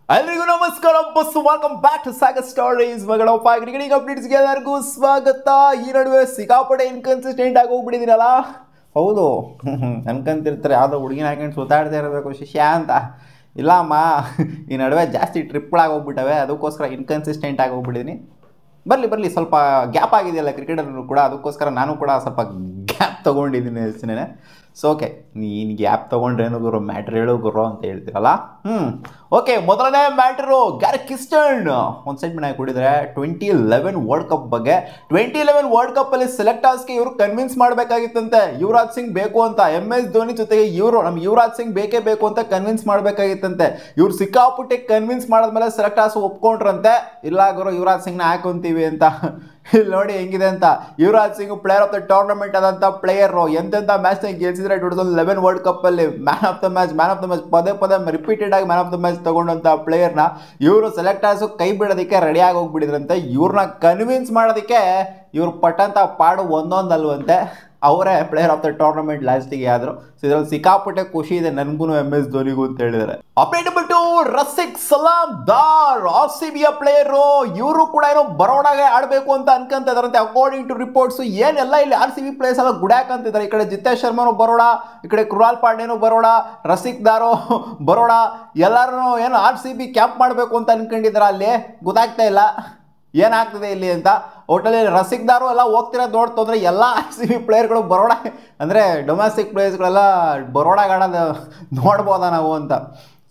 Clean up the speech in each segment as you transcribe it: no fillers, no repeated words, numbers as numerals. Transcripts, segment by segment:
ಎಲ್ರಿಗೂ ನಮಸ್ಕಾರ ಬಸ್ welcome back to Sagar stories ಮಗಳ ಕ್ರಿಕೆಟಿಂಗ್ ಅಪ್ಡೇಟ್ಸ್ಗೆ ಎಲ್ಲರಿಗೂ ಸ್ವಾಗತ. ಈ ನಡುವೆ ಸಿಕ್ಕಾಪಟ್ಟೆ ಇನ್ಕನ್ಸಿಸ್ಟೆಂಟ್ ಆಗಿ ಹೋಗ್ಬಿಟ್ಟಿದ್ದೀನಲ್ಲ. ಹೌದು, ಅನ್ಕೊಂತಿರ್ತಾರೆ ಯಾವುದೋ ಹುಡುಗಿನ ಹಾಕೊಂಡು ಸುತ್ತಾಡ್ತಾ ಇರಬೇಕು ಶಿಷ್ಯ ಅಂತ. ಇಲ್ಲಮ್ಮ, ಈ ನಡುವೆ ಜಾಸ್ತಿ ಟ್ರಿಪ್ಗಳಾಗಿ ಹೋಗ್ಬಿಟ್ಟವೆ, ಅದಕ್ಕೋಸ್ಕರ ಇನ್ಕನ್ಸಿಸ್ಟೆಂಟ್ ಆಗಿ ಹೋಗ್ಬಿಟ್ಟಿದ್ದೀನಿ. ಬರಲಿ ಸ್ವಲ್ಪ ಗ್ಯಾಪ್ ಆಗಿದೆಯಲ್ಲ ಕ್ರಿಕೆಟಲ್ಲೂ ಕೂಡ, ಅದಕ್ಕೋಸ್ಕರ ನಾನು ಕೂಡ ಸ್ವಲ್ಪ ಗ್ಯಾಪ್ ತೊಗೊಂಡಿದ್ದೀನಿ ಅಷ್ಟೇ. ಸೊ ಓಕೆ, ನೀನು ಗ್ಯಾಪ್ ತೊಗೊಂಡ್ರೇನು ಗುರು, ಮ್ಯಾಟ್ರ್ ಹೇಳು ಗುರು ಅಂತ ಹೇಳ್ತೀರಲ್ಲ. ಓಕೆ, ಮೊದಲನೇ ಮ್ಯಾಟ್ರು ಗ್ಯಾರಿ ಕ್ರಿಸ್ಟನ್ ಒಂದು ಸೈಡ್ ಮನೆ ಕೊಡಿದರೆ 2011 ವರ್ಲ್ಡ್ ಕಪ್ ಬಗ್ಗೆ. 2011 ವರ್ಲ್ಡ್ ಕಪ್ಪಲ್ಲಿ ಸೆಲೆಕ್ಟರ್ಸ್ಗೆ ಇವರು ಕನ್ವಿನ್ಸ್ ಮಾಡಬೇಕಾಗಿತ್ತಂತೆ ಯುವರಾಜ್ ಸಿಂಗ್ ಬೇಕು ಅಂತ. MS ಧೋನಿ ಜೊತೆಗೆ ನಮ್ಮ ಯುವರಾಜ್ ಸಿಂಗ್ ಬೇಕೇ ಬೇಕು ಅಂತ ಕನ್ವಿನ್ಸ್ ಮಾಡಬೇಕಾಗಿತ್ತಂತೆ. ಇವ್ರು ಸಿಕ್ಕಾಪಟ್ಟೆ ಕನ್ವಿನ್ಸ್ ಮಾಡಿದ್ಮೇಲೆ ಸೆಲೆಕ್ಟರ್ಸ್ ಒಪ್ಕೊಂಡ್ರಂತೆ, ಇಲ್ಲ ಗುರು ಯುವರಾಜ್ ಸಿಂಗ್ನ ಹಾಕೊಂತೀವಿ ಅಂತ. ಇಲ್ಲಿ ನೋಡಿ ಹೆಂಗಿದೆ ಅಂತ. Yuvraj Singh player of the tournament ಆದಂಥ ಪ್ಲೇಯರು, ಎಂತೆಂಥ ಮ್ಯಾಚ್ನ ಗೆಲ್ಸಿದ್ರೆ 2011 ವರ್ಲ್ಡ್ ಕಪ್ಪಲ್ಲಿ ಮ್ಯಾನ್ ಆಫ್ ದ ಮ್ಯಾಚ್ ಪದೇ ರಿಪೀಟೆಡ್ ಆಗಿ ಮ್ಯಾನ್ ಆಫ್ ದ ಮ್ಯಾಚ್ ತಗೊಂಡಂಥ ಪ್ಲೇಯರ್ನ ಇವರು ಸೆಲೆಕ್ಟರ್ಸು ಕೈ ಬಿಡೋದಕ್ಕೆ ರೆಡಿಯಾಗಿ ಹೋಗ್ಬಿಟ್ಟಿದ್ರಂತೆ. ಇವ್ರನ್ನ ಕನ್ವಿನ್ಸ್ ಮಾಡೋದಕ್ಕೆ ಇವ್ರು ಪಟ್ಟಂಥ ಪಾಡು ಒಂದೊಂದಲ್ವಂತೆ. ಅವರೇ ಪ್ಲೇಯರ್ ಆಫ್ ದ ಟೂರ್ನಮೆಂಟ್ ಲಾಸ್ಟಿಗೆ ಆದರು. ಸೊ ಇದರಲ್ಲಿ ಸಿಕ್ಕಾಪಟ್ಟೆ ಖುಷಿ ಇದೆ ನನಗೂ, MS ಧೋನಿಗೂ ಅಂತ ಹೇಳಿದ್ದಾರೆ. ಅಪ್ಡೇಟಬಲ್ ಟು ರಸಿಕ್ ಸಲಾಮ್ದಾರ್, RCB ಪ್ಲೇಯರು. ಇವರು ಕೂಡ ಏನೋ ಬರೋಡಾಗೆ ಆಡಬೇಕು ಅಂತ ಅನ್ಕೊಂತ ಇದಾರಂತೆ ಅಕಾರ್ಡಿಂಗ್ ಟು ರಿಪೋರ್ಟ್ಸ್. ಏನೆಲ್ಲ ಇಲ್ಲಿ RCB ಪ್ಲೇಯರ್ಸ್ ಎಲ್ಲ ಗುಡ್ಯಾಕಂತಿದ್ದಾರೆ. ಈ ಕಡೆ ಜಿತೇಶ್ ಶರ್ಮನು ಬರೋಡ, ಈ ಕಡೆ ಕೃಣಾಲ್ ಪಾಂಡ್ಯನು ಬರೋಡ, ರಸಿಕ್ ದಾರು ಬರೋಡ, ಎಲ್ಲರೂ ಏನು RCB ಕ್ಯಾಂಪ್ ಮಾಡಬೇಕು ಅಂತ ಅನ್ಕೊಂಡಿದ್ದಾರೆ. ಅಲ್ಲಿ ಗೊತ್ತಾಗ್ತಾ ಇಲ್ಲ ಏನಾಗ್ತದೆ ಇಲ್ಲಿ ಅಂತ. ಒಟ್ಟಲ್ಲಿ ರಸಿಕ್ದಾರು ಎಲ್ಲ ಹೋಗ್ತಿರೋದು ನೋಡ್ತು ಅಂದರೆ ಎಲ್ಲ RCB ಪ್ಲೇಯರ್ಗಳು ಬರೋಡ ಅಂದರೆ ಡೊಮೆಸ್ಟಿಕ್ ಪ್ಲೇಯರ್ಸ್ಗಳೆಲ್ಲ ಬರೋಡಾಗ ಆಡೋದು ನೋಡ್ಬೋದಾ ನಾವು ಅಂತ.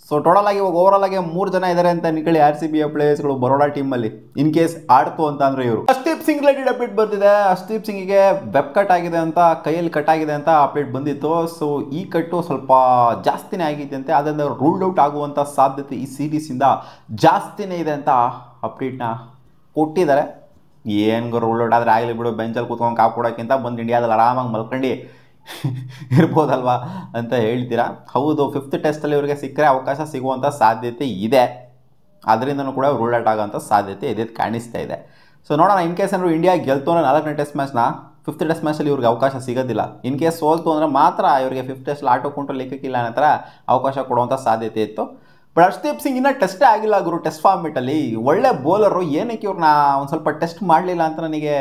ಸೊ ಟೋಟಲ್ ಆಗಿ ಇವಾಗ ಓವರಾಲ್ ಆಗಿ 3 ಜನ ಇದ್ದಾರೆ ಅಂತ ಅನ್ಕೊಳ್ಳಿ RCB ಪ್ಲೇಯರ್ಸ್ಗಳು ಬರೋಡ ಟೀಮಲ್ಲಿ, ಇನ್ ಕೇಸ್ ಆಡ್ತು ಅಂತ ಅಂದರೆ ಇವರು. ಹರ್ಷದೀಪ್ ಸಿಂಗ್ ರಿಲೇಟೆಡ್ ಅಪ್ಡೇಟ್ ಬರ್ತಿದೆ. ಹರ್ಷದೀಪ್ ಸಿಂಗಿಗೆ ವೆಬ್ ಕಟ್ ಆಗಿದೆ ಅಂತ, ಕೈಯಲ್ಲಿ ಕಟ್ ಆಗಿದೆ ಅಂತ ಅಪ್ಡೇಟ್ ಬಂದಿತ್ತು. ಸೊ ಈ ಕಟ್ಟು ಸ್ವಲ್ಪ ಜಾಸ್ತಿನೇ ಆಗಿದೆ ಅಂತೆ, ಅದರಿಂದ ರೂಲ್ಡ್ ಔಟ್ ಆಗುವಂಥ ಸಾಧ್ಯತೆ ಈ ಸೀರೀಸಿಂದ ಜಾಸ್ತಿನೇ ಇದೆ ಅಂತ ಅಪ್ಡೇಟ್ನ ಕೊಟ್ಟಿದ್ದಾರೆ. ಏನು ರೂಲ್ಡ್ ಔಟ್ ಆದರೆ ಆಗಲಿ ಬಿಡು, ಬೆಂಚಲ್ಲಿ ಕೂತ್ಕೊಂಡು ಕಾವು ಕೊಡೋಕ್ಕಿಂತ ಬಂದು ಇಂಡಿಯಾದಲ್ಲಿ ಆರಾಮಾಗಿ ಮಲ್ಕೊಂಡು ಇರ್ಬೋದಲ್ವಾ ಅಂತ ಹೇಳ್ತೀರಾ. ಹೌದು, 5th ಟೆಸ್ಟಲ್ಲಿ ಇವರಿಗೆ ಸಿಕ್ಕರೆ ಅವಕಾಶ ಸಿಗುವಂಥ ಸಾಧ್ಯತೆ ಇದೆ, ಅದರಿಂದನೂ ಕೂಡ ರೂಲ್ಡ್ ಔಟ್ ಆಗೋಂಥ ಸಾಧ್ಯತೆ ಇದೆ ಕಾಣಿಸ್ತಾ ಇದೆ. ಸೊ ನೋಡೋಣ, ಇನ್ ಕೇಸ್ ಏನಾದ್ರು ಇಂಡಿಯಾ ಗೆಲ್ತು ಅಂದರೆ 4ನೇ ಟೆಸ್ಟ್ ಮ್ಯಾಚ್ನ 5th ಟೆಸ್ಟ್ ಮ್ಯಾಚಲ್ಲಿ ಇವ್ರಿಗೆ ಅವಕಾಶ ಸಿಗೋದಿಲ್ಲ. ಇನ್ ಕೇಸ್ ಸೋಲ್ತು ಅಂದರೆ ಮಾತ್ರ ಇವರಿಗೆ 5th ಟೆಸ್ಟಲ್ಲಿ ಆಟೋ ಕೊಂಡ್ರೆ ಲೆಕ್ಕಕ್ಕಿಲ್ಲ ಅನ್ನೋ ಥರ ಅವಕಾಶ ಕೊಡುವಂಥ ಸಾಧ್ಯತೆ ಇತ್ತು. ಬಟ್ ಹರ್ಷದೀಪ್ ಸಿಂಗ್ ಇನ್ನೂ ಟೆಸ್ಟೇ ಆಗಿಲ್ಲ ಗುರು, ಟೆಸ್ಟ್ ಫಾರ್ಮೇಟಲ್ಲಿ. ಒಳ್ಳೆ ಬೌಲರು, ಏನಕ್ಕೆ ಇವ್ರನ್ನ ಒಂದು ಸ್ವಲ್ಪ ಟೆಸ್ಟ್ ಮಾಡಲಿಲ್ಲ ಅಂತ ನನಗೆ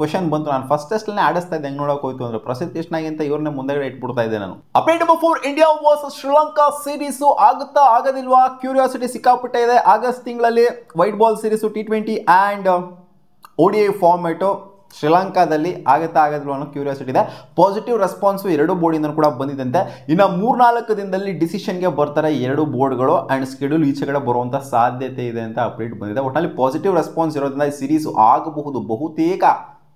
ಕ್ವಶನ್ ಬಂತು. ನಾನು ಫಸ್ಟ್ ಟೆಸ್ಟಲ್ಲೇ ಆಡಿಸ್ತಾ ಇದ್ದೆ, ಹೆಂಗೆ ನೋಡೋಕೆ ಹೋಯ್ತು ಅಂದರೆ ಪ್ರಸಿದ್ಧ ಕೃಷ್ಣಾಗಿಂತ ಇವ್ರನ್ನೇ ಮುಂದೆಗಡೆ ಇಟ್ಬಿಡ್ತಾ ಇದ್ದೆ ನಾನು. Update number 4, India versus Sri Lanka series ಆಗುತ್ತಾ ಆಗೋದಿಲ್ವಾ? ಕ್ಯೂರಿಯಾಸಿಟಿ ಸಿಕ್ಕಾಪಟ್ಟೆ ಇದೆ. ಆಗಸ್ಟ್ ತಿಂಗಳಲ್ಲಿ white ball series T20 and ODI format ಶ್ರೀಲಂಕಾದಲ್ಲಿ ಆಗೋದಿಲ್ವ ಅನ್ನೋ ಕ್ಯೂರಿಯಾಸಿಟಿ ಇದೆ. ಪಾಸಿಟಿವ್ ರೆಸ್ಪಾನ್ಸು 2 ಬೋರ್ಡಿಂದ ಕೂಡ ಬಂದಿದ್ದಂತೆ. ಇನ್ನು 3-4 ದಿನದಲ್ಲಿ ಡಿಸಿಷನ್ಗೆ ಬರ್ತಾರೆ 2 ಬೋರ್ಡ್ಗಳು, ಆ್ಯಂಡ್ ಸ್ಕೆಡ್ಯೂಲ್ ಈಚೆ ಕಡೆ ಬರುವಂಥ ಸಾಧ್ಯತೆ ಇದೆ ಅಂತ ಅಪ್ಡೇಟ್ ಬಂದಿದೆ. ಒಟ್ಟಿನಲ್ಲಿ ಪಾಸಿಟಿವ್ ರೆಸ್ಪಾನ್ಸ್ ಇರೋದ್ರಿಂದ ಈ ಸೀರೀಸು ಆಗಬಹುದು,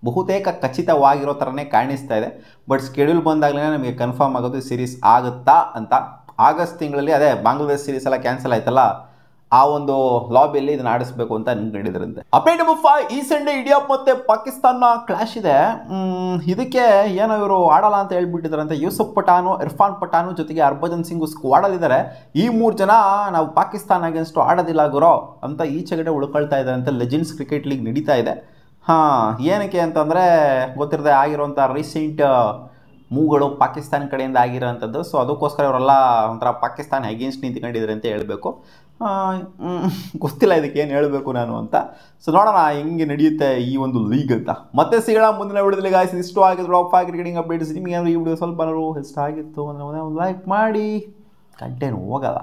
ಬಹುತೇಕ ಖಚಿತವಾಗಿರೋ ಥರನೇ ಕಾಣಿಸ್ತಾ ಇದೆ. ಬಟ್ ಸ್ಕೆಡ್ಯೂಲ್ ಬಂದಾಗಲೇ ನಮಗೆ ಕನ್ಫರ್ಮ್ ಆಗೋದು ಈ ಸೀರೀಸ್ ಆಗುತ್ತಾ ಅಂತ. ಆಗಸ್ಟ್ ತಿಂಗಳಲ್ಲಿ ಅದೇ ಬಾಂಗ್ಲಾದೇಶ್ ಸೀರೀಸ್ ಎಲ್ಲ ಕ್ಯಾನ್ಸಲ್ ಆಯ್ತಲ್ಲ, ಆ ಒಂದು ಲಾಬಿಯಲ್ಲಿ ಇದನ್ನ ಆಡಿಸ್ಬೇಕು ಅಂತ ಅನ್ಕೊಂಡಿದ್ರಂತೆ. ಅಪ್ಡೇಟ್ ನಂಬರ್ 5, ಈ ಸಂಡೇ ಇಂಡಿಯಾ ಮತ್ತು ಪಾಕಿಸ್ತಾನ ಕ್ಲಾಶ್ ಇದೆ. ಇದಕ್ಕೆ ಏನೋ ಇವರು ಆಡಲ್ಲ ಅಂತ ಹೇಳ್ಬಿಟ್ಟಿದ್ದಾರಂತೆ. ಯೂಸುಫ್ ಪಠಾನು, ಇರ್ಫಾನ್ ಪಠಾನು ಜೊತೆಗೆ ಹರ್ಭಜನ್ ಸಿಂಗು ಸ್ಕ್ವಾಡಲ್ಲಿದ್ದಾರೆ. ಈ 3 ಜನ ನಾವು ಪಾಕಿಸ್ತಾನ ಅಗೇನ್ಸ್ಟು ಆಡೋದಿಲ್ಲ ಗುರೋ ಅಂತ ಈಚೆಗಡೆ ಉಳ್ಕೊಳ್ತಾ ಇದ್ದಾರೆ ಅಂತ. ಲೆಜೆಂಡ್ಸ್ ಕ್ರಿಕೆಟ್ ಲೀಗ್ ನಡೀತಾ ಇದೆ. ಏನಕ್ಕೆ ಅಂತಂದರೆ ಗೊತ್ತಿರದೆ ಆಗಿರೋಂಥ ರೀಸೆಂಟ್ ಮೂವ್ಗಳು ಪಾಕಿಸ್ತಾನ ಕಡೆಯಿಂದ ಆಗಿರೋಂಥದ್ದು. ಸೊ ಅದಕ್ಕೋಸ್ಕರ ಇವರೆಲ್ಲ ಒಂಥರ ಪಾಕಿಸ್ತಾನ ಅಗೇನ್ಸ್ಟ್ ನಿಂತ್ಕೊಂಡಿದ್ದಾರೆ ಅಂತ ಹೇಳಬೇಕು. ಗೊತ್ತಿಲ್ಲ ಇದಕ್ಕೆ ಏನು ಹೇಳಬೇಕು ನಾನು ಅಂತ. ಸೊ ನೋಡೋಣ ಹೆಂಗೆ ನಡೆಯುತ್ತೆ ಈ ಒಂದು ಲೀಗ್ ಅಂತ. ಮತ್ತೆ ಸಿಗೋಣ ಮುಂದಿನ ವಿಡಿಯೋದಲ್ಲಿ. ಗಾಯ್ಸ್, ಇಷ್ಟು ಆಗಿದ್ರು ಕ್ರಿಕೆಟಿಂಗ್ ಅಪ್ಡೇಟ್ಸ್. ನಿಮಗೆ ಈ ವಿಡಿಯೋ ಸ್ವಲ್ಪ ಇಷ್ಟ ಆಗಿತ್ತು ಅಂದರೆ ಲೈಕ್ ಮಾಡಿ, ಕಂಟೆಂಟ್ ಹೋಗಲ್ಲ.